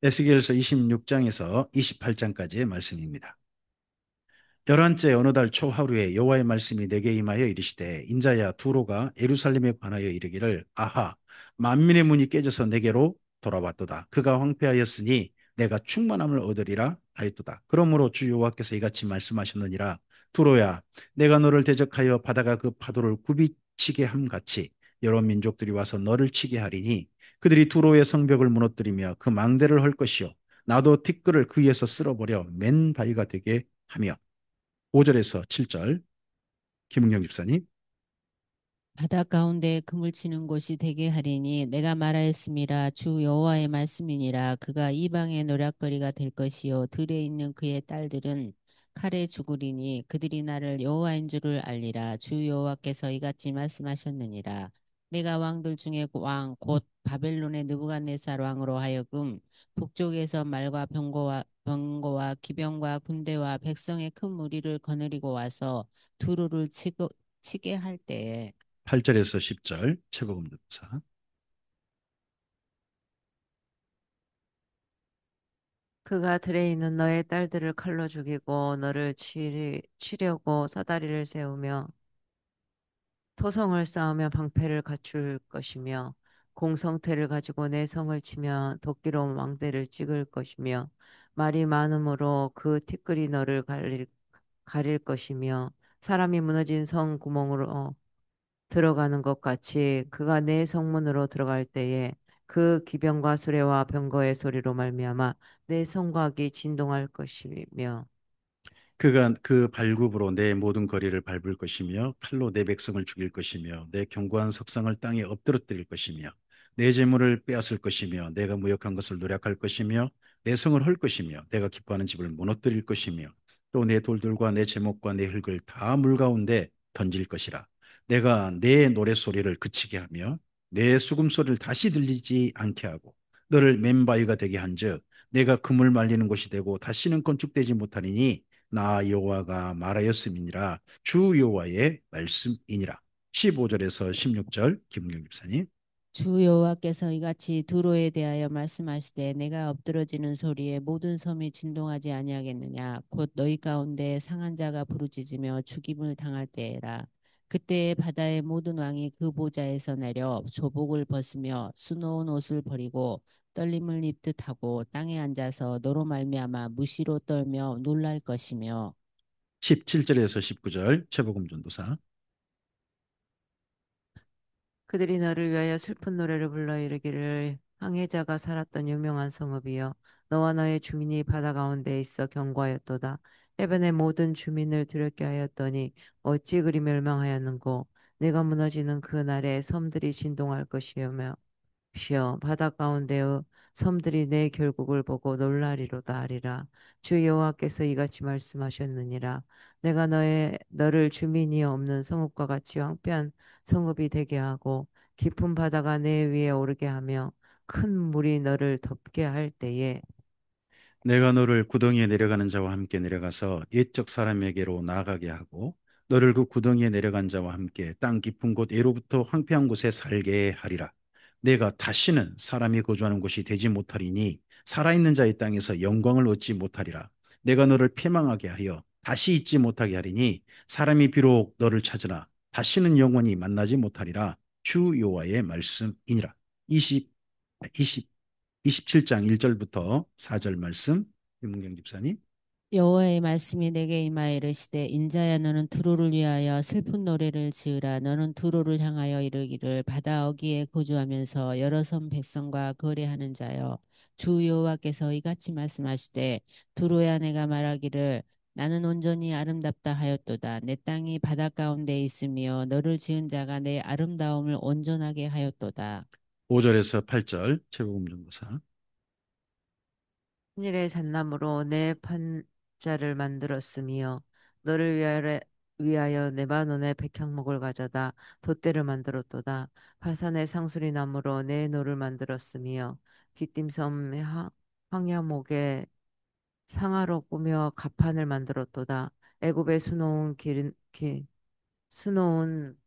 에스겔서 26장에서 28장까지의 말씀입니다. 열한째 어느 달 초하루에 여호와의 말씀이 내게 임하여 이르시되 인자야 두로가 예루살렘에 관하여 이르기를 아하 만민의 문이 깨져서 내게로 돌아왔도다. 그가 황폐하였으니 내가 충만함을 얻으리라 하였도다. 그러므로 주 여호와께서 이같이 말씀하셨느니라. 두로야 내가 너를 대적하여 바다가 그 파도를 굽이치게 함 같이 여러 민족들이 와서 너를 치게 하리니 그들이 두로의 성벽을 무너뜨리며 그 망대를 헐 것이요 나도 티끌을 그 위에서 쓸어버려 맨 바위가 되게 하며 5절에서 7절 김은경 집사님. 바다 가운데 그물 치는 곳이 되게 하리니 내가 말하였음이라 주 여호와의 말씀이니라. 그가 이방의 노략거리가 될 것이요 들에 있는 그의 딸들은 칼에 죽으리니 그들이 나를 여호와인 줄을 알리라. 주 여호와께서 이같이 말씀하셨느니라. 내가 왕들 중에 왕 곧 바벨론의 느부갓네살 왕으로 하여금 북쪽에서 말과 병거와 기병과 군대와 백성의 큰 무리를 거느리고 와서 두루를 치게 할 때에 8절에서 10절 최복음 전도사. 그가 들에 있는 너의 딸들을 칼로 죽이고 너를 치려고 사다리를 세우며 토성을 쌓으며 방패를 갖출 것이며 공성태를 가지고 내 성을 치며 도끼로 망대를 찍을 것이며 말이 많으므로 그 티끌이 너를 가릴 것이며 사람이 무너진 성 구멍으로 들어가는 것 같이 그가 내 성문으로 들어갈 때에 그 기병과 수레와 병거의 소리로 말미암아 내 성곽이 진동할 것이며 그가 그 발굽으로 내 모든 거리를 밟을 것이며 칼로 내 백성을 죽일 것이며 내 견고한 석상을 땅에 엎드러뜨릴 것이며 내 재물을 빼앗을 것이며 내가 무역한 것을 노략할 것이며 내 성을 헐 것이며 내가 기뻐하는 집을 무너뜨릴 것이며 또 내 돌들과 내 제목과 내 흙을 다 물 가운데 던질 것이라. 내가 내 노랫소리를 그치게 하며 내 수금소리를 다시 들리지 않게 하고 너를 맨바위가 되게 한즉 내가 그물 말리는 곳이 되고 다시는 건축되지 못하리니 나 여호와가 말하였음이니라. 주 여호와의 말씀이니라. 15절에서 16절 김은경 집사님. 주 여호와께서 이같이 두로에 대하여 말씀하시되 내가 엎드러지는 소리에 모든 섬이 진동하지 아니하겠느냐 곧 너희 가운데 상한 자가 부르짖으며 죽임을 당할 때에라. 그때에 바다의 모든 왕이 그 보좌에서 내려 조복을 벗으며 수놓은 옷을 버리고 떨림을 입듯 하고 땅에 앉아서 너로 말미암아 무시로 떨며 놀랄 것이며 17절에서 19절 최복음 전도사. 그들이 너를 위하여 슬픈 노래를 불러 이르기를 항해자가 살았던 유명한 성읍이여 너와 너의 주민이 바다 가운데 있어 견고하였도다. 해변의 모든 주민을 두렵게 하였더니 어찌 그리 멸망하였는고 내가 무너지는 그 날에 섬들이 진동할 것이며 시여 바다 가운데의 섬들이 내 결국을 보고 놀라리로다 하리라. 주 여호와께서 이같이 말씀하셨느니라. 내가 너를 주민이 없는 성읍과 같이 황폐한 성읍이 되게 하고 깊은 바다가 내 위에 오르게 하며 큰 물이 너를 덮게 할 때에 내가 너를 구덩이에 내려가는 자와 함께 내려가서 옛적 사람에게로 나아가게 하고 너를 그 구덩이에 내려간 자와 함께 땅 깊은 곳 예로부터 황폐한 곳에 살게 하리라. 내가 다시는 사람이 거주하는 곳이 되지 못하리니 살아있는 자의 땅에서 영광을 얻지 못하리라. 내가 너를 패망하게 하여 다시 잊지 못하게 하리니 사람이 비록 너를 찾으나 다시는 영원히 만나지 못하리라. 주 여호와의 말씀이니라. 20, 20 27장 1절부터 4절 말씀 윤문경 집사님. 여호와의 말씀이 내게 임하여 이르시되 인자야 너는 두로를 위하여 슬픈 노래를 지으라. 너는 두로를 향하여 이르기를 바다 어귀에 거주하면서 여러 섬 백성과 거래하는 자여 주 여호와께서 이같이 말씀하시되 두로야 내가 말하기를 나는 온전히 아름답다 하였도다. 내 땅이 바다 가운데 있으며 너를 지은 자가 내 아름다움을 온전하게 하였도다. 5절에서 8절 최복음 전도사. 하늘의 잣나무로 내 판자를 만들었으며 너를 위하여 레바논의 백향목을 가져다 돛대를 만들었도다. 바산의 상수리 나무로 내 노를 만들었으며 기띔섬 황야목의 상아로 꾸며 가판을 만들었도다. 애굽의 수놓은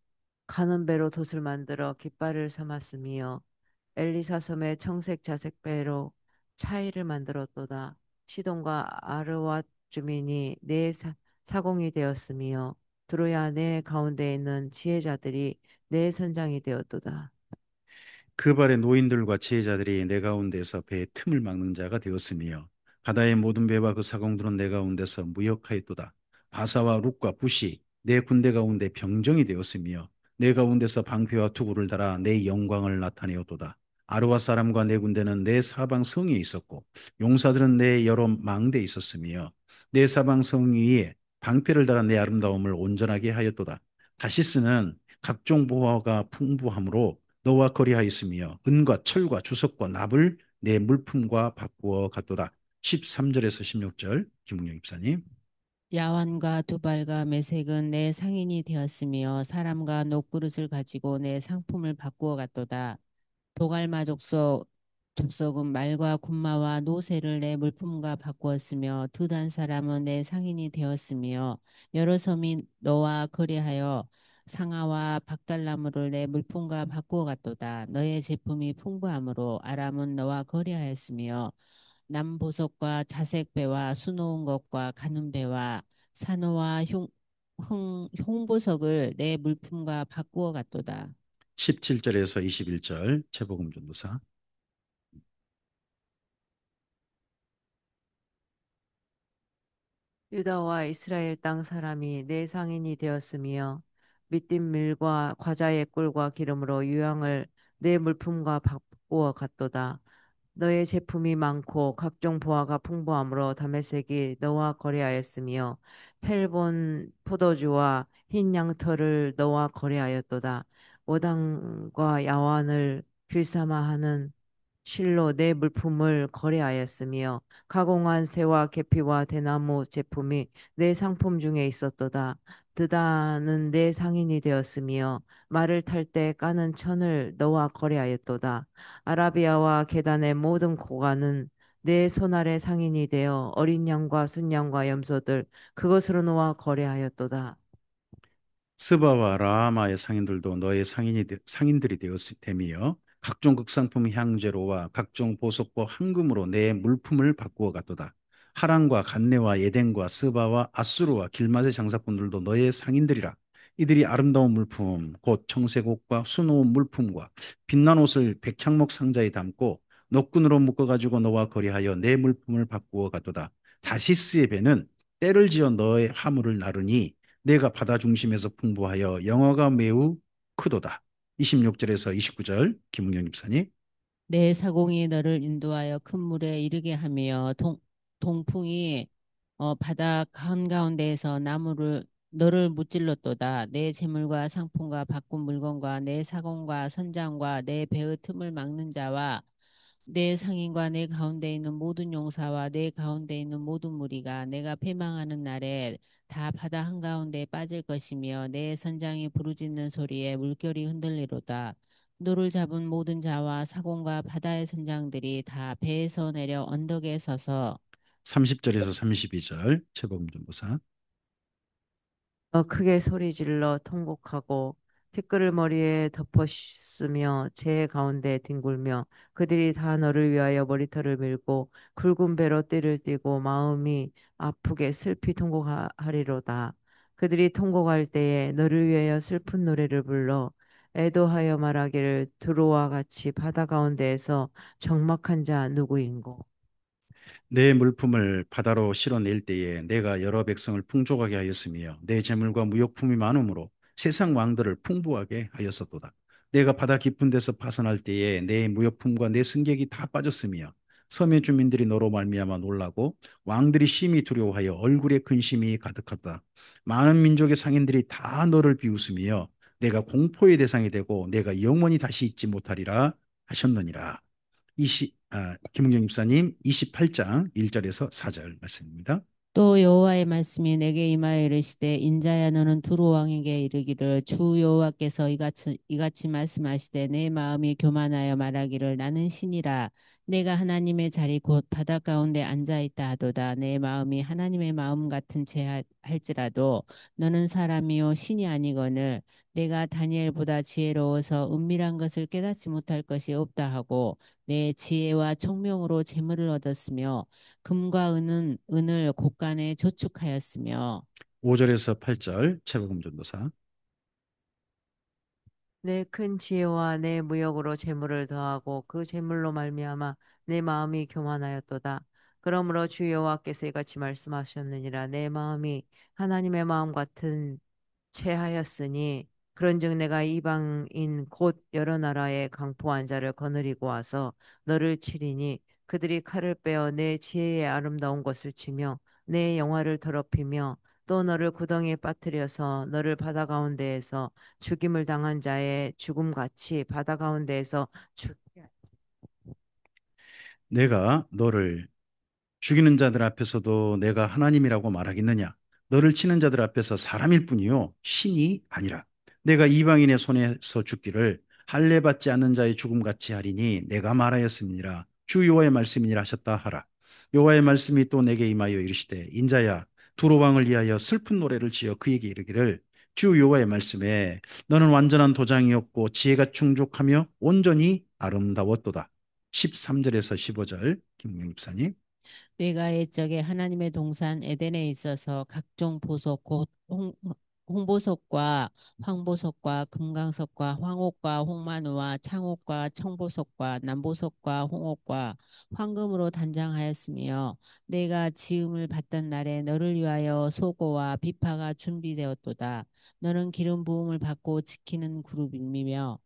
가는 배로 돛을 만들어 깃발을 삼았으며 엘리사 섬의 청색 자색 배로 차이를 만들었도다. 시돈과 아르왓 주민이 내 사공이 되었으며 두로야 내 가운데 있는 지혜자들이 내 선장이 되었도다. 그 발의 노인들과 지혜자들이 내 가운데서 배의 틈을 막는 자가 되었으며 바다의 모든 배와 그 사공들은 내 가운데서 무역하였도다. 바사와 룩과 붓이 내 군대 가운데 병정이 되었으며 내 가운데서 방패와 투구를 달아 내 영광을 나타내었도다. 아르와 사람과 내 군대는 내 사방 성에 있었고 용사들은 내 여러 망대에 있었으며 내 사방 성 위에 방패를 달아 내 아름다움을 온전하게 하였도다. 다시스는 각종 보화가 풍부함으로 너와 거리하였으며 은과 철과 주석과 납을 내 물품과 바꾸어 갔도다. 13절에서 16절 김웅영 입사님. 야완과 두발과 메색은 내 상인이 되었으며 사람과 녹그릇을 가지고 내 상품을 바꾸어 갔도다. 도갈마 족속은 말과 군마와 노새를 내 물품과 바꾸었으며 드단 사람은 내 상인이 되었으며 여러 섬이 너와 거래하여 상아와 박달나무를 내 물품과 바꾸어 갔도다. 너의 제품이 풍부함으로 아람은 너와 거래하였으며 남보석과 자색배와 수놓은 것과 가는 배와 산호와 홍보석을 내 물품과 바꾸어 갔도다. 17절에서 21절 최복음 전도사. 유다와 이스라엘 땅 사람이 내 상인이 되었으며 밑딘 밀과 과자의 꿀과 기름으로 유향을 내 물품과 바꾸어 갔도다. 너의 제품이 많고 각종 보화가 풍부함으로 다메섹이 너와 거래하였으며 헬본 포도주와 흰 양털을 너와 거래하였도다. 오당과 야완을 빌사마하는 실로 내 물품을 거래하였으며 가공한 새와 계피와 대나무 제품이 내 상품 중에 있었도다. 드다는 내 상인이 되었으며 말을 탈 때 까는 천을 너와 거래하였도다. 아라비아와 게단의 모든 고관은 내 손아래 상인이 되어 어린 양과 순양과 염소들 그것으로 너와 거래하였도다. 스바와 라마의 상인들도 너의 상인들이 되며 각종 극상품 향재로와 각종 보석과 황금으로 내 물품을 바꾸어 갔도다. 하란과 간네와 에덴과 스바와 아수르와 길맛의 장사꾼들도 너의 상인들이라. 이들이 아름다운 물품 곧 청색 옷과 수놓은 물품과 빛난 옷을 백향목 상자에 담고 노끈으로 묶어가지고 너와 거래하여 내 물품을 바꾸어 갔도다. 다시스의 배는 때를 지어 너의 화물을 나르니 내가 바다 중심에서 풍부하여 영화가 매우 크도다. 26절에서 29절 김웅영 집사님. 내 사공이 너를 인도하여 큰 물에 이르게 하며 동풍이 바다 한가운데에서 너를 무찔렀도다. 내 재물과 상품과 바꾼 물건과 내 사공과 선장과 내 배의 틈을 막는 자와 내 상인과 내 가운데 있는 모든 용사와 내 가운데 있는 모든 무리가 내가 패망하는 날에 다 바다 한가운데에 빠질 것이며 내 선장이 부르짖는 소리에 물결이 흔들리로다. 노를 잡은 모든 자와 사공과 바다의 선장들이 다 배에서 내려 언덕에 서서 30절에서 32절 최복음 전도사. 더 크게 소리질러 통곡하고 티끌을 머리에 덮었으며 제 가운데 뒹굴며 그들이 다 너를 위하여 머리털을 밀고 굵은 배로 띠를 띠고 마음이 아프게 슬피 통곡하리로다. 그들이 통곡할 때에 너를 위하여 슬픈 노래를 불러 애도하여 말하기를 두로와 같이 바다 가운데에서 적막한 자 누구인고. 내 물품을 바다로 실어낼 때에 내가 여러 백성을 풍족하게 하였으며 내 재물과 무역품이 많음으로 세상 왕들을 풍부하게 하였었도다. 내가 바다 깊은 데서 파선할 때에 내 무역품과 내 승객이 다 빠졌으며 섬의 주민들이 너로 말미암아 놀라고 왕들이 심히 두려워하여 얼굴에 근심이 가득하다. 많은 민족의 상인들이 다 너를 비웃으며 내가 공포의 대상이 되고 내가 영원히 다시 잊지 못하리라 하셨느니라. 김은경 집사님 28장 1절에서 4절 말씀입니다. 또 여호와의 말씀이 내게 임하여 이르시되 인자야 너는 두로 왕에게 이르기를 주 여호와께서 이같이 말씀하시되 내 마음이 교만하여 말하기를 나는 신이라 내가 하나님의 자리 곧 바다 가운데 앉아 있다 하도다. 내 마음이 하나님의 마음 같은 채 할지라도 너는 사람이요 신이 아니거늘 내가 다니엘보다 지혜로워서 은밀한 것을 깨닫지 못할 것이 없다 하고 내 지혜와 총명으로 재물을 얻었으며 금과 은을 곳간에 저축하였으며 5절에서 8절 최복음 전도사. 내 큰 지혜와 내 무역으로 재물을 더하고 그 재물로 말미암아 내 마음이 교만하였도다. 그러므로 주 여호와께서 이같이 말씀하셨느니라. 내 마음이 하나님의 마음 같은 체하였으니 그런즉 내가 이방인 곧 여러 나라의 강포한 자를 거느리고 와서 너를 치리니 그들이 칼을 빼어 내 지혜의 아름다운 것을 치며 내 영화를 더럽히며 또 너를 구덩이에 빠뜨려서 너를 바다 가운데에서 죽임을 당한 자의 죽음같이 바다 가운데에서 죽게 내가 너를 죽이는 자들 앞에서도 내가 하나님이라고 말하겠느냐? 너를 치는 자들 앞에서 사람일 뿐이요 신이 아니라. 내가 이방인의 손에서 죽기를 할례 받지 않는 자의 죽음같이 하리니 내가 말하였음니라. 주 여호와의 말씀이니라 하셨다 하라. 여호와의 말씀이 또 내게 임하여 이르시되 인자야 두로 왕을 위하여 슬픈 노래를 지어 그에게 이르기를 주 여호와의 말씀에 너는 완전한 도장이었고 지혜가 충족하며 온전히 아름다웠도다. 13절에서 15절 김웅영 집사님. 내가 옛적에 하나님의 동산 에덴에 있어서 각종 보석 곧 홍보석과 황보석과 금강석과 황옥과 홍마누와 창옥과 청보석과 남보석과 홍옥과 황금으로 단장하였으며 내가 지음을 받던 날에 너를 위하여 소고와 비파가 준비되었도다. 너는 기름 부음을 받고 지키는 그룹이며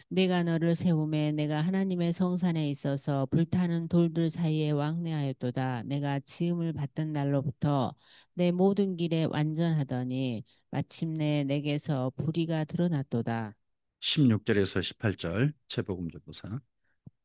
내가 너를 세우매 내가 하나님의 성산에 있어서 불타는 돌들 사이에 왕래하였도다. 내가 지음을 받던 날로부터 내 모든 길에 완전하더니 마침내 내게서 불의가 드러났도다. 16절에서 18절 최복음 전도사.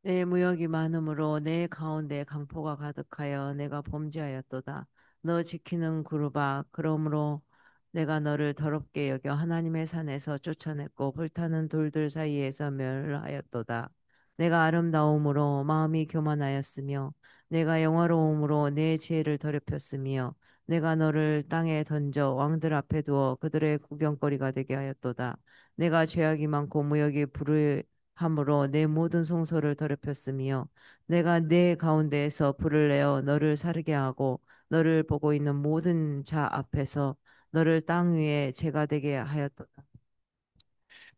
내 무역이 많으므로 내 가운데 강포가 가득하여 내가 범죄하였도다. 너 지키는 구루바 그러므로 내가 너를 더럽게 여겨 하나님의 산에서 쫓아냈고 불타는 돌들 사이에서 멸하였도다. 내가 아름다움으로 마음이 교만하였으며 내가 영화로움으로 내 지혜를 더럽혔으며 내가 너를 땅에 던져 왕들 앞에 두어 그들의 구경거리가 되게 하였도다. 내가 죄악이 많고 무역이 함으로 내 모든 송소를 더럽혔으며 내가 내 가운데에서 불을 내어 너를 사르게 하고 너를 보고 있는 모든 자 앞에서 너를 땅 위에 재가 되게 하였도다.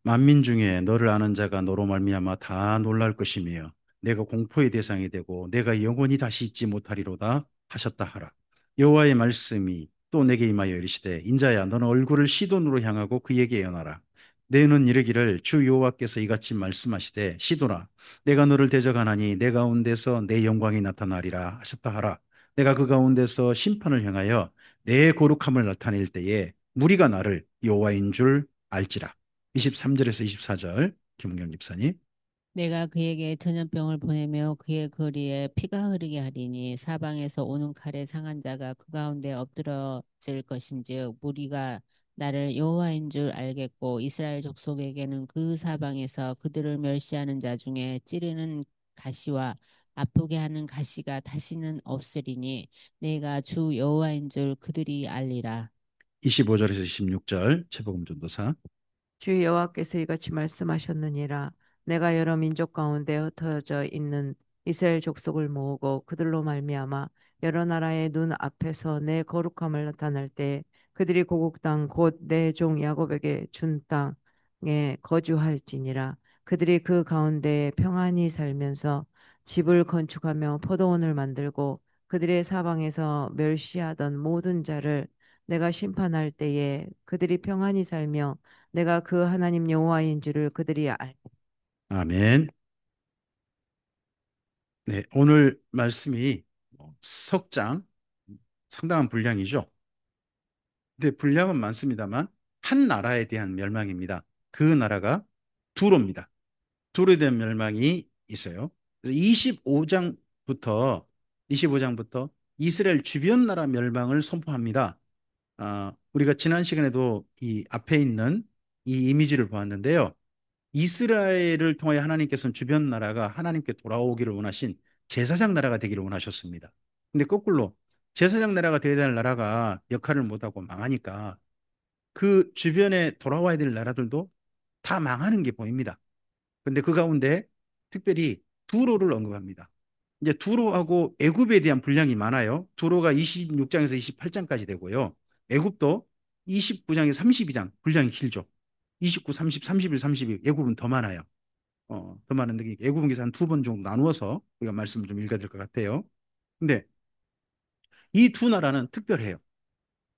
만민 중에 너를 아는 자가 너로 말미암아 다 놀랄 것이며 내가 공포의 대상이 되고 내가 영원히 다시 잊지 못하리로다 하셨다 하라. 여호와의 말씀이 또 내게 임하여 이르시되 인자야 너는 얼굴을 시돈으로 향하고 그에게 연하라. 너는 이르기를 주 여호와께서 이같이 말씀하시되 시돈아 내가 너를 대적하나니 내 가운데서 내 영광이 나타나리라 하셨다 하라. 내가 그 가운데서 심판을 행하여 내 거룩함을 나타낼 때에 무리가 나를 여호와인 줄 알지라. 23절에서 24절 김웅영 집사님. 내가 그에게 전염병을 보내며 그의 거리에 피가 흐르게 하리니 사방에서 오는 칼에 상한 자가 그 가운데 엎드러질 것인즉 무리가 나를 여호와인 줄 알겠고 이스라엘 족속에게는 그 사방에서 그들을 멸시하는 자 중에 찌르는 가시와 아프게 하는 가시가 다시는 없으리니 내가 주 여호와인 줄 그들이 알리라. 25절에서 26절 최복음 전도사. 주 여호와께서 이같이 말씀하셨느니라. 내가 여러 민족 가운데 흩어져 있는 이스라엘 족속을 모으고 그들로 말미암아 여러 나라의 눈 앞에서 내 거룩함을 나타낼 때 그들이 고국 땅 곧 내 종 야곱에게 준 땅에 거주할지니라. 그들이 그 가운데 평안히 살면서 집을 건축하며 포도원을 만들고 그들의 사방에서 멸시하던 모든 자를 내가 심판할 때에 그들이 평안히 살며 내가 그 하나님 여호와인 줄을 그들이 알. 아멘. 네, 오늘 말씀이 석장 상당한 분량이죠. 근데 분량은 많습니다만 한 나라에 대한 멸망입니다. 그 나라가 두로입니다. 두로에 대한 멸망이 있어요. 그래서 25장부터 이스라엘 주변 나라 멸망을 선포합니다. 우리가 지난 시간에도 이 앞에 있는 이 이미지를 보았는데요. 이스라엘을 통하여 하나님께서는 주변 나라가 하나님께 돌아오기를 원하신 제사장 나라가 되기를 원하셨습니다. 근데 거꾸로 제사장 나라가 되어야 될 나라가 역할을 못하고 망하니까 그 주변에 돌아와야 될 나라들도 다 망하는 게 보입니다. 근데 그 가운데 특별히 두로를 언급합니다. 이제 두로하고 애굽에 대한 분량이 많아요. 두로가 26장에서 28장까지 되고요. 애굽도 29장에서 32장 분량이 길죠. 29, 30, 31, 32. 애굽은 더 많아요. 더 많은데 애굽은 그래서 한 두 번 정도 나누어서 우리가 말씀을 좀 읽어야 될 것 같아요. 근데 이 두 나라는 특별해요.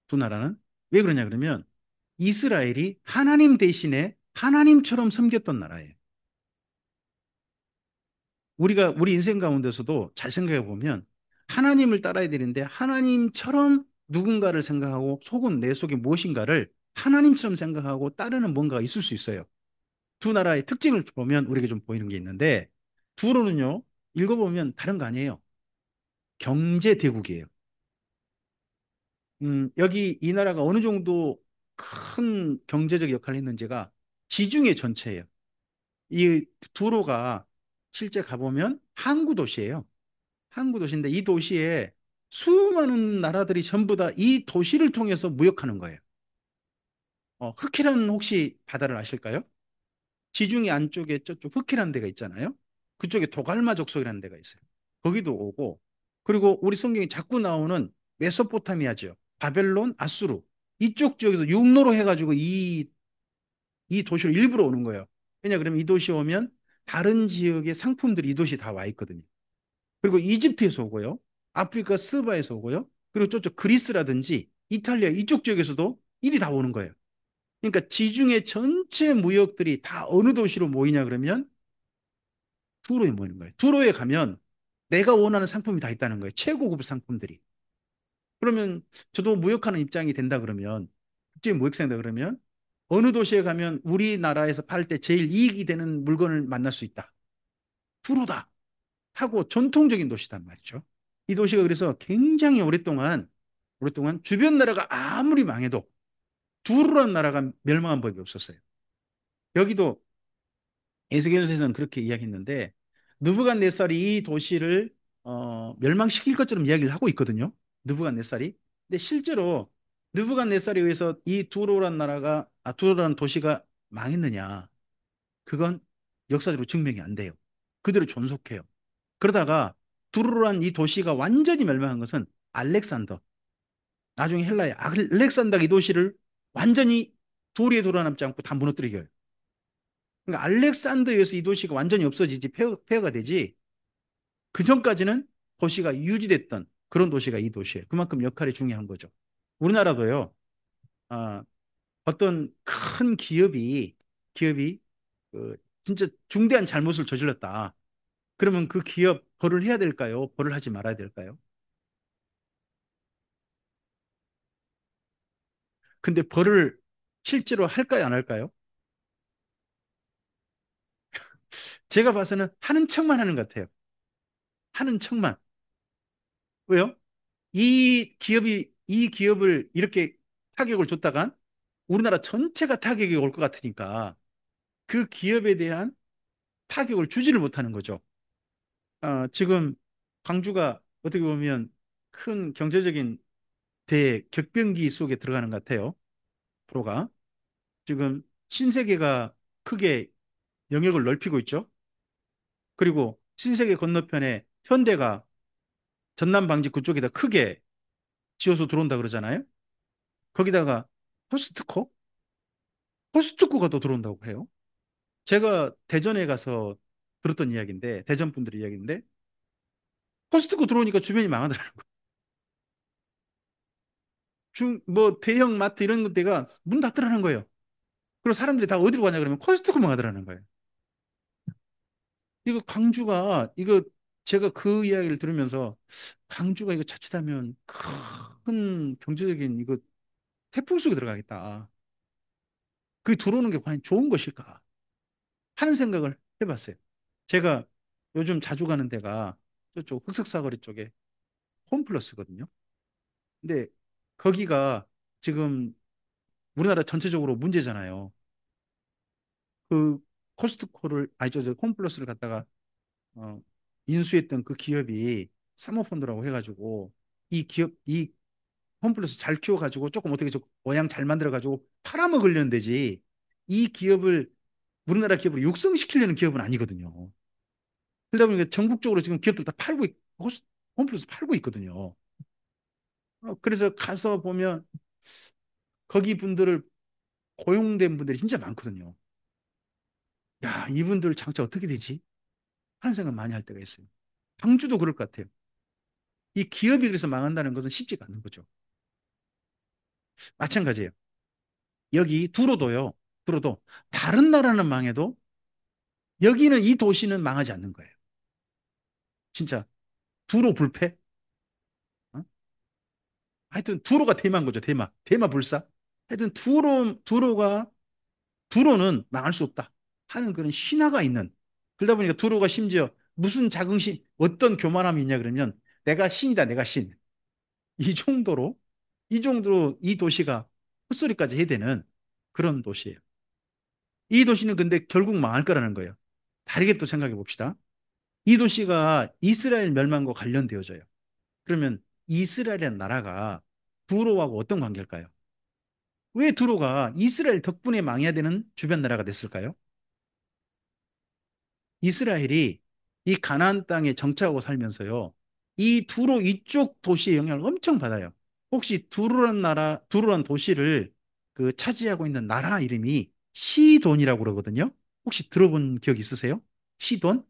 두 나라는 왜 그러냐 그러면 이스라엘이 하나님 대신에 하나님처럼 섬겼던 나라예요. 우리가 우리 인생 가운데서도 잘 생각해 보면 하나님을 따라야 되는데 하나님처럼 누군가를 생각하고 속은 내 속에 무엇인가를 하나님처럼 생각하고 따르는 뭔가가 있을 수 있어요. 두 나라의 특징을 보면 우리에게 좀 보이는 게 있는데 두로는요 읽어보면 다른 거 아니에요. 경제 대국이에요. 여기 이 나라가 어느 정도 큰 경제적 역할을 했는지가 지중해 전체예요. 이 두로가 실제 가보면 항구 도시예요. 항구 도시인데 이 도시에 수많은 나라들이 전부 다 이 도시를 통해서 무역하는 거예요. 흑해라는 혹시 바다를 아실까요? 지중해 안쪽에 저쪽 흑해라는 데가 있잖아요. 그쪽에 도갈마 족속이라는 데가 있어요. 거기도 오고 그리고 우리 성경에 자꾸 나오는 메소포타미아죠. 바벨론, 아수르 이쪽 지역에서 육로로 해가지고 이 도시로 일부러 오는 거예요. 왜냐 그러면 이 도시에 오면 다른 지역의 상품들이 이 도시에 다 와 있거든요. 그리고 이집트에서 오고요. 아프리카 스바에서 오고요. 그리고 저쪽 그리스라든지 이탈리아 이쪽 지역에서도 일이 다 오는 거예요. 그러니까 지중해 전체 무역들이 다 어느 도시로 모이냐 그러면 두로에 모이는 거예요. 두로에 가면 내가 원하는 상품이 다 있다는 거예요. 최고급 상품들이. 그러면 저도 무역하는 입장이 된다 그러면 국제 무역상이다 그러면 어느 도시에 가면 우리나라에서 팔 때 제일 이익이 되는 물건을 만날 수 있다. 두로다 하고 전통적인 도시단 말이죠. 이 도시가 그래서 굉장히 오랫동안 주변 나라가 아무리 망해도 두루란 나라가 멸망한 법이 없었어요. 여기도 에스겔서에서는 그렇게 이야기했는데 느부갓네살이 이 도시를 멸망시킬 것처럼 이야기를 하고 있거든요. 느부갓네살이. 근데 실제로 느부갓네살에 의해서 이 두로란 도시가 망했느냐? 그건 역사적으로 증명이 안 돼요. 그대로 존속해요. 그러다가 두루란 이 도시가 완전히 멸망한 것은 알렉산더. 나중에 헬라의 알렉산더가 이 도시를 완전히 도리에 돌아남지 않고 다 무너뜨리게 요. 그러니까 알렉산더에 의해서 이 도시가 완전히 없어지지 폐허가 되지 그 전까지는 도시가 유지됐던 그런 도시가 이 도시예요. 그만큼 역할이 중요한 거죠. 우리나라도요. 아, 어떤 큰 기업이 진짜 중대한 잘못을 저질렀다. 그러면 그 기업 벌을 해야 될까요? 벌을 하지 말아야 될까요? 근데 벌을 실제로 할까요? 안 할까요? 제가 봐서는 하는 척만 하는 것 같아요. 하는 척만. 왜요? 이 기업을 이렇게 타격을 줬다간 우리나라 전체가 타격이 올 것 같으니까 그 기업에 대한 타격을 주지를 못하는 거죠. 지금 광주가 어떻게 보면 큰 경제적인 대격변기 속에 들어가는 것 같아요. 프로가. 지금 신세계가 크게 영역을 넓히고 있죠. 그리고 신세계 건너편에 현대가 전남 방지 그쪽에다 크게 지어서 들어온다 그러잖아요. 거기다가 포스트코? 포스트코가 또 들어온다고 해요. 제가 대전에 가서 들었던 이야기인데, 대전 분들의 이야기인데, 포스트코 들어오니까 주변이 망하더라고요. 뭐, 대형 마트 이런 데가 문 닫더라는 거예요. 그리고 사람들이 다 어디로 가냐 그러면 코스트코만 가더라는 거예요. 이거 제가 그 이야기를 들으면서 광주가 이거 자칫하면 큰 경제적인 이거 태풍 속에 들어가겠다. 그게 들어오는 게 과연 좋은 것일까 하는 생각을 해봤어요. 제가 요즘 자주 가는 데가 저쪽 흑석사거리 쪽에 홈플러스거든요. 근데 거기가 지금 우리나라 전체적으로 문제잖아요. 그 코스트코를 아니 저 홈플러스를 갖다가 어, 인수했던 그 기업이 사모펀드라고 해가지고 이 기업 이 홈플러스 잘 키워가지고 조금 어떻게 좀 모양 잘 만들어가지고 팔아먹으려는 데지 이 기업을 우리나라 기업으로 육성시키려는 기업은 아니거든요. 그러다 보니까 전국적으로 지금 기업들 다 팔고 홈플러스 팔고 있거든요. 그래서 가서 보면 거기 분들을 고용된 분들이 진짜 많거든요. 야, 이분들 장차 어떻게 되지? 하는 생각 많이 할 때가 있어요. 광주도 그럴 것 같아요. 이 기업이 그래서 망한다는 것은 쉽지가 않은 거죠. 마찬가지예요. 여기 두로도요. 두로도 다른 나라는 망해도 여기는 이 도시는 망하지 않는 거예요. 진짜 두로 불패? 어? 하여튼 두로가 대마인 거죠. 대마 불사. 하여튼 두로는 망할 수 없다 하는 그런 신화가 있는. 그러다 보니까 두로가 심지어 무슨 자긍심, 어떤 교만함이 있냐 그러면 내가 신이다, 내가 신. 이 정도로 이 도시가 헛소리까지 해야 되는 그런 도시예요. 이 도시는 근데 결국 망할 거라는 거예요. 다르게 또 생각해 봅시다. 이 도시가 이스라엘 멸망과 관련되어져요. 그러면 이스라엘이라는 나라가 두로하고 어떤 관계일까요? 왜 두로가 이스라엘 덕분에 망해야 되는 주변 나라가 됐을까요? 이스라엘이 이 가나안 땅에 정착하고 살면서요. 이 두로 이쪽 도시의 영향을 엄청 받아요. 혹시 두로란 도시를 그 차지하고 있는 나라 이름이 시돈이라고 그러거든요. 혹시 들어본 기억 있으세요? 시돈?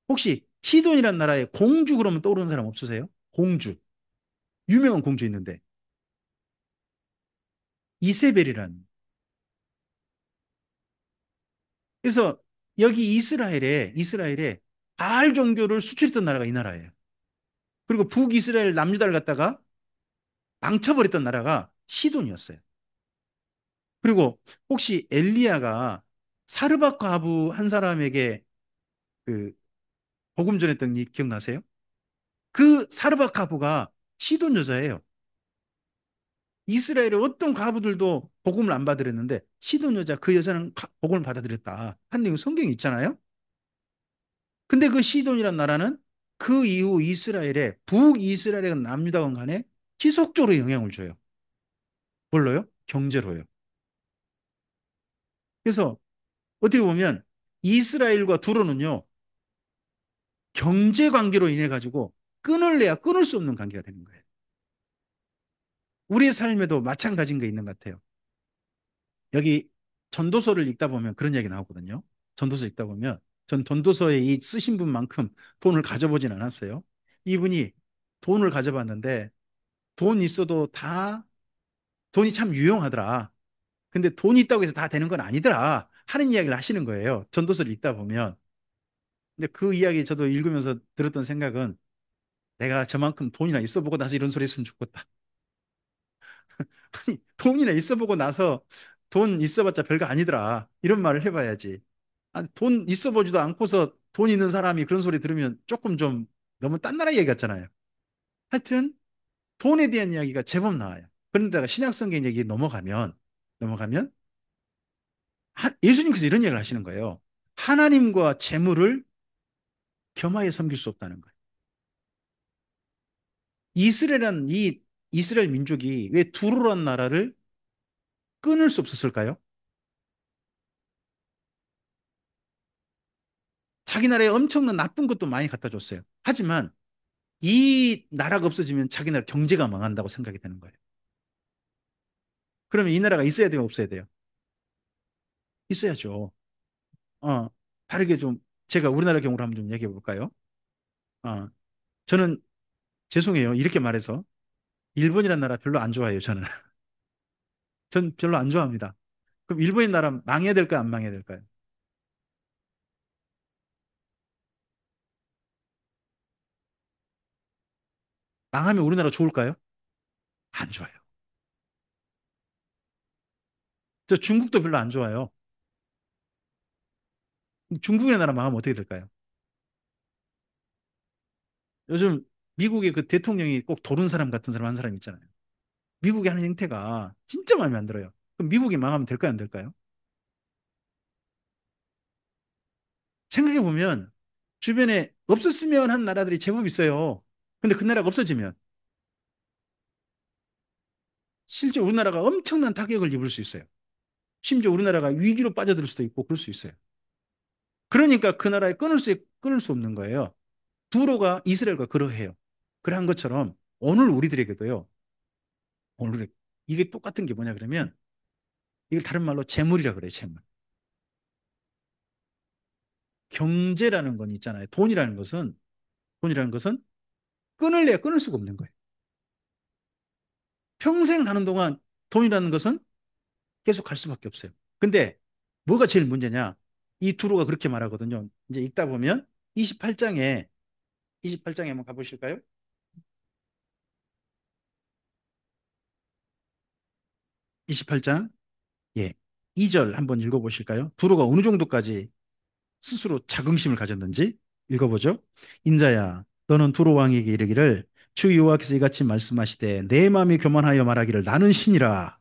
혹시 시돈이란 나라에 공주 그러면 떠오르는 사람 없으세요? 공주. 유명한 공주 있는데 이세벨이라는. 그래서 여기 이스라엘에 바알 종교를 수출했던 나라가 이 나라예요. 그리고 북이스라엘 남유다를 갖다가 망쳐버렸던 나라가 시돈이었어요. 그리고 혹시 엘리야가 사르밧 과부 한 사람에게 그 복음 전했던 이 기억나세요? 그 사르밧 과부가 시돈 여자예요. 이스라엘의 어떤 과부들도 복음을 안 받으랬는데 시돈 여자 그 여자는 복음을 받아들였다 하는 내용 성경에 있잖아요. 근데 그 시돈이란 나라는 그 이후 이스라엘에 북이스라엘과 남유다간 간에 지속적으로 영향을 줘요. 뭘로요? 경제로요. 그래서 어떻게 보면 이스라엘과 두로는요 경제 관계로 인해 가지고 끊을래야 끊을 수 없는 관계가 되는 거예요. 우리의 삶에도 마찬가지인 게 있는 것 같아요. 여기 전도서를 읽다 보면 그런 얘기 나오거든요. 전도서 읽다 보면 전 전도서에 이 쓰신 분만큼 돈을 가져보진 않았어요. 이분이 돈을 가져봤는데 돈 있어도 다 돈이 참 유용하더라. 근데 돈이 있다고 해서 다 되는 건 아니더라. 하는 이야기를 하시는 거예요. 전도서를 읽다 보면. 근데 그 이야기 저도 읽으면서 들었던 생각은 내가 저만큼 돈이나 있어 보고 나서 이런 소리 했으면 좋겠다. 아니, 돈이나 있어 보고 나서 돈 있어봤자 별거 아니더라. 이런 말을 해봐야지. 아니, 돈 있어 보지도 않고서 돈 있는 사람이 그런 소리 들으면 조금 좀 너무 딴 나라 얘기 같잖아요. 하여튼 돈에 대한 이야기가 제법 나와요. 그런데다가 신약성경 얘기 넘어가면 예수님께서 이런 얘기를 하시는 거예요. 하나님과 재물을 겸하여 섬길 수 없다는 거예요. 이 이스라엘 민족이 왜 두루란 나라를 끊을 수 없었을까요? 자기 나라에 엄청난 나쁜 것도 많이 갖다 줬어요. 하지만 이 나라가 없어지면 자기 나라 경제가 망한다고 생각이 되는 거예요. 그러면 이 나라가 있어야 돼요, 없어야 돼요? 있어야죠. 어, 다르게 좀 제가 우리나라 경우로 한번 좀 얘기해 볼까요? 어, 저는 죄송해요. 이렇게 말해서 일본이라는 나라 별로 안 좋아해요, 저는. 전 별로 안 좋아합니다. 그럼 일본이 나라 망해야 될까요, 안 망해야 될까요? 망하면 우리나라 좋을까요? 안 좋아요. 저 중국도 별로 안 좋아요. 중국의 나라 망하면 어떻게 될까요? 요즘 미국의 그 대통령이 꼭 도른 사람 같은 사람 한 사람 있잖아요. 미국이 하는 행태가 진짜 마음에 안 들어요. 그럼 미국이 망하면 될까요, 안 될까요? 생각해 보면 주변에 없었으면 한 나라들이 제법 있어요. 근데 그 나라가 없어지면 실제 우리나라가 엄청난 타격을 입을 수 있어요. 심지어 우리나라가 위기로 빠져들 수도 있고 그럴 수 있어요. 그러니까 그 나라에 끊을 수 없는 거예요. 두로가 이스라엘과 그러해요. 그러한 것처럼 오늘 우리들에게도요. 오늘 이게 똑같은 게 뭐냐 그러면 이걸 다른 말로 재물이라 그래요. 재물. 경제라는 건 있잖아요. 돈이라는 것은 끊을래야 끊을 수가 없는 거예요. 평생 가는 동안 돈이라는 것은 계속 갈 수밖에 없어요. 근데 뭐가 제일 문제냐? 이 두로가 그렇게 말하거든요. 이제 읽다 보면 28장에 한번 가보실까요? 28장 예 2절 한번 읽어보실까요? 두로가 어느 정도까지 스스로 자긍심을 가졌는지 읽어보죠. 인자야, 너는 두로 왕에게 이르기를 주 여호와께서 이같이 말씀하시되 내 마음이 교만하여 말하기를 나는 신이라.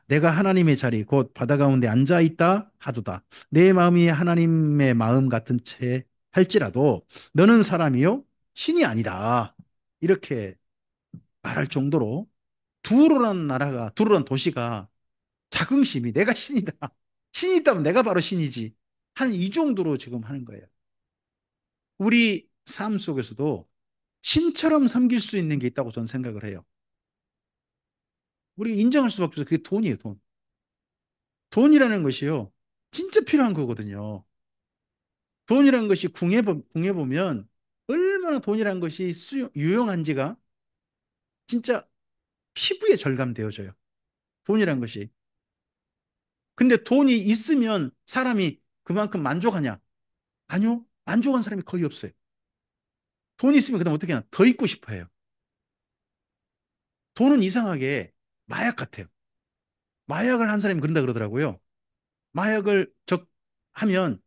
내가 하나님의 자리 곧 바다 가운데 앉아 있다 하도다. 내 마음이 하나님의 마음 같은 채 할지라도 너는 사람이요 신이 아니다. 이렇게 말할 정도로 두로란 도시가 자긍심이 내가 신이다. 신이 있다면 내가 바로 신이지. 한 이 정도로 지금 하는 거예요. 우리 삶 속에서도 신처럼 섬길 수 있는 게 있다고 저는 생각을 해요. 우리 인정할 수밖에 없어요. 그게 돈이에요, 돈. 돈이라는 것이요. 진짜 필요한 거거든요. 돈이라는 것이 궁해 보면 얼마나 돈이라는 것이 유용한지가 진짜 피부에 절감되어져요. 돈이라는 것이. 근데 돈이 있으면 사람이 그만큼 만족하냐? 아니요. 만족한 사람이 거의 없어요. 돈이 있으면 그다음 어떻게 하나? 더 있고 싶어 해요. 돈은 이상하게 마약 같아요. 마약을 한 사람이 그런다 그러더라고요. 마약을 하면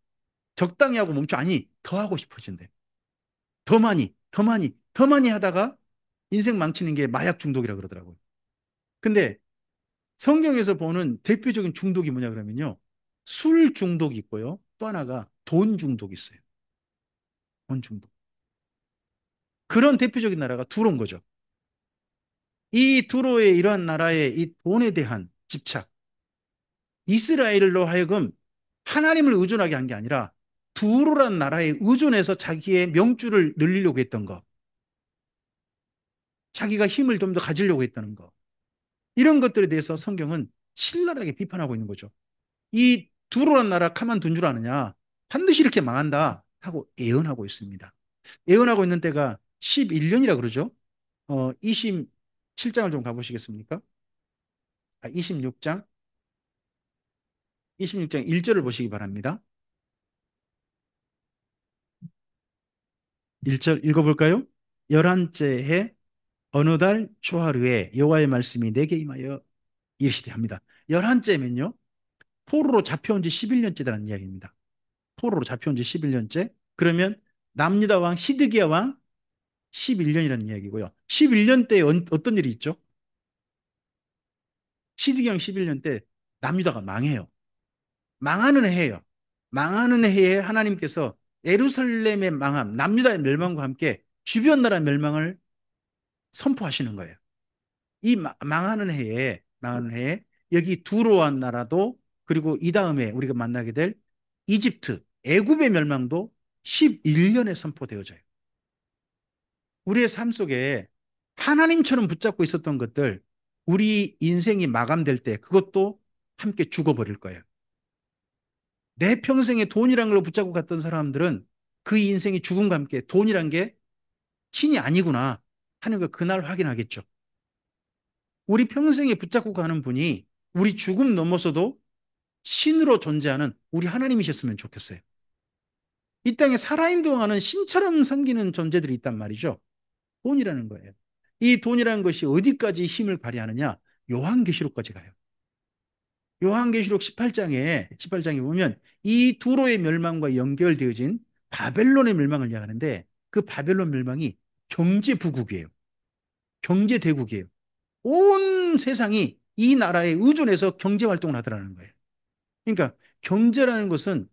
적당히 하고 멈춰. 아니, 더 하고 싶어진대. 더 많이, 더 많이, 더 많이 하다가 인생 망치는 게 마약 중독이라 그러더라고요. 근데 성경에서 보는 대표적인 중독이 뭐냐 그러면요. 술 중독이 있고요. 또 하나가 돈 중독이 있어요. 돈 중독. 그런 대표적인 나라가 두로인 거죠. 이 두로의 이러한 나라의 이 돈에 대한 집착, 이스라엘로 하여금 하나님을 의존하게 한 게 아니라 두로란 나라에 의존해서 자기의 명줄을 늘리려고 했던 거, 자기가 힘을 좀 더 가지려고 했다는 거, 이런 것들에 대해서 성경은 신랄하게 비판하고 있는 거죠. 이 두로란 나라 가만둔 줄 아느냐? 반드시 이렇게 망한다 하고 예언하고 있습니다. 예언하고 있는 때가 11년이라 그러죠. 27장을 좀 가보시겠습니까? 26장, 26장 1절을 보시기 바랍니다. 1절 읽어볼까요? 열한째 해 어느 달 초하루에 여호와의 말씀이 내게 임하여 이르시되 합니다. 열한째면요. 포로로 잡혀온 지 11년째라는 이야기입니다. 포로로 잡혀온 지 11년째. 그러면 남유다 왕 시드기야 왕 11년이라는 이야기고요. 11년 때 어떤 일이 있죠? 시드기야 왕 11년 때 남유다가 망해요. 망하는 해예요. 망하는 해에 하나님께서 예루살렘의 망함, 남유다의 멸망과 함께 주변 나라 멸망을 선포하시는 거예요. 이 망하는 해에 여기 두로한 나라도 그리고 이 다음에 우리가 만나게 될 이집트, 애굽의 멸망도 11년에 선포되어져요. 우리의 삶 속에 하나님처럼 붙잡고 있었던 것들, 우리 인생이 마감될 때 그것도 함께 죽어버릴 거예요. 내 평생에 돈이란 걸로 붙잡고 갔던 사람들은 그 인생이 죽음과 함께 돈이란 게 신이 아니구나 하는 걸 그날 확인하겠죠. 우리 평생에 붙잡고 가는 분이 우리 죽음 넘어서도 신으로 존재하는 우리 하나님이셨으면 좋겠어요. 이 땅에 살아있는 동안은 신처럼 섬기는 존재들이 있단 말이죠. 돈이라는 거예요. 이 돈이라는 것이 어디까지 힘을 발휘하느냐? 요한계시록까지 가요. 요한계시록 18장에 보면 이 두로의 멸망과 연결되어진 바벨론의 멸망을 이야기하는데 그 바벨론 멸망이 경제 부국이에요. 경제 대국이에요. 온 세상이 이 나라에 의존해서 경제 활동을 하더라는 거예요. 그러니까 경제라는 것은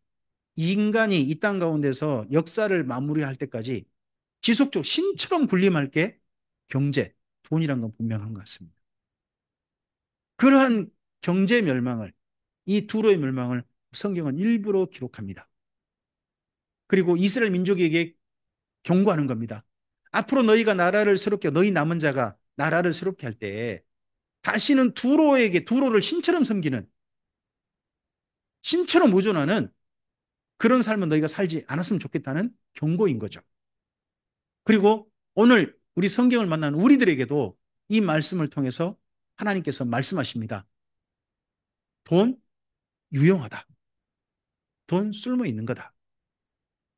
인간이 이 땅 가운데서 역사를 마무리할 때까지 지속적으로 신처럼 군림할 게 경제, 돈이란 건 분명한 것 같습니다. 그러한 경제 멸망을, 이 두로의 멸망을 성경은 일부러 기록합니다. 그리고 이스라엘 민족에게 경고하는 겁니다. 앞으로 너희가 나라를 새롭게, 너희 남은 자가 나라를 새롭게 할 때 다시는 두로를 신처럼 섬기는, 신처럼 의존하는 그런 삶은 너희가 살지 않았으면 좋겠다는 경고인 거죠. 그리고 오늘 우리 성경을 만나는 우리들에게도 이 말씀을 통해서 하나님께서 말씀하십니다. 돈 유용하다. 돈 쓸모 있는 거다.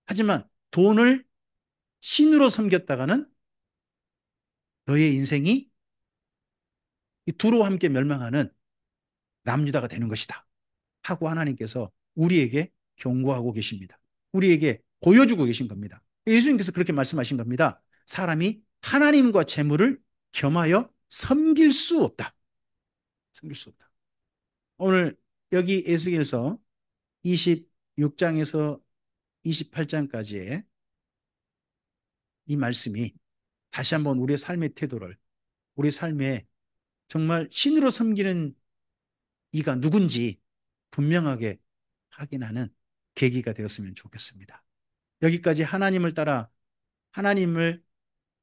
하지만 돈을 신으로 섬겼다가는 너의 인생이 이 두로와 함께 멸망하는 남유다가 되는 것이다. 하고 하나님께서 우리에게 경고하고 계십니다. 우리에게 보여주고 계신 겁니다. 예수님께서 그렇게 말씀하신 겁니다. 사람이 하나님과 재물을 겸하여 섬길 수 없다. 섬길 수 없다. 오늘 여기 에스겔서 26장에서 28장까지의 이 말씀이 다시 한번 우리의 삶의 태도를, 우리 삶에 정말 신으로 섬기는 이가 누군지 분명하게 확인하는 계기가 되었으면 좋겠습니다. 여기까지 하나님을 따라 하나님을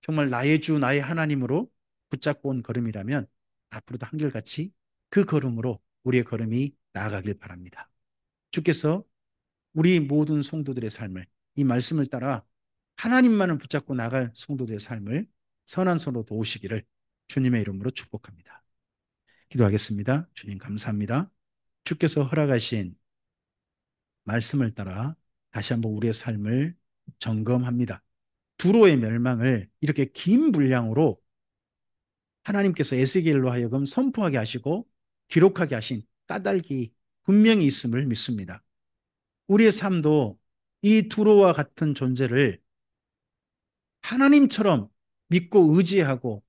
정말 나의 주, 나의 하나님으로 붙잡고 온 걸음이라면 앞으로도 한결같이 그 걸음으로 우리의 걸음이 나아가길 바랍니다. 주께서 우리 모든 성도들의 삶을, 이 말씀을 따라 하나님만을 붙잡고 나갈 성도들의 삶을 선한 손으로 도우시기를 주님의 이름으로 축복합니다. 기도하겠습니다. 주님 감사합니다. 주께서 허락하신 말씀을 따라 다시 한번 우리의 삶을 점검합니다. 두로의 멸망을 이렇게 긴 분량으로 하나님께서 에스겔로 하여금 선포하게 하시고 기록하게 하신 까닭이 분명히 있음을 믿습니다. 우리의 삶도 이 두로와 같은 존재를 하나님처럼 믿고 의지하고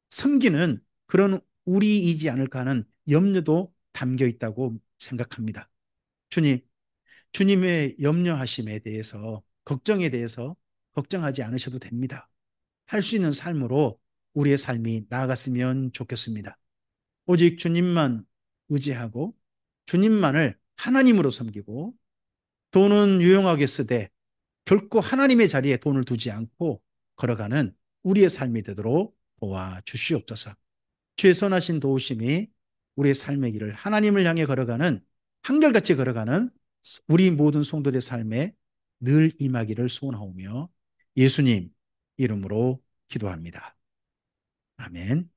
섬기는 그런 우리이지 않을까 하는 염려도 담겨 있다고 생각합니다. 주님, 주님의 염려하심에 대해서, 걱정에 대해서 걱정하지 않으셔도 됩니다. 할 수 있는 삶으로 우리의 삶이 나아갔으면 좋겠습니다. 오직 주님만 의지하고 주님만을 하나님으로 섬기고 돈은 유용하게 쓰되 결코 하나님의 자리에 돈을 두지 않고 걸어가는 우리의 삶이 되도록 도와주시옵소서. 주의 선하신 도우심이 우리의 삶의 길을 하나님을 향해 걸어가는, 한결같이 걸어가는 우리 모든 성도들의 삶에 늘 임하기를 소원하오며 예수님 이름으로 기도합니다. 아멘.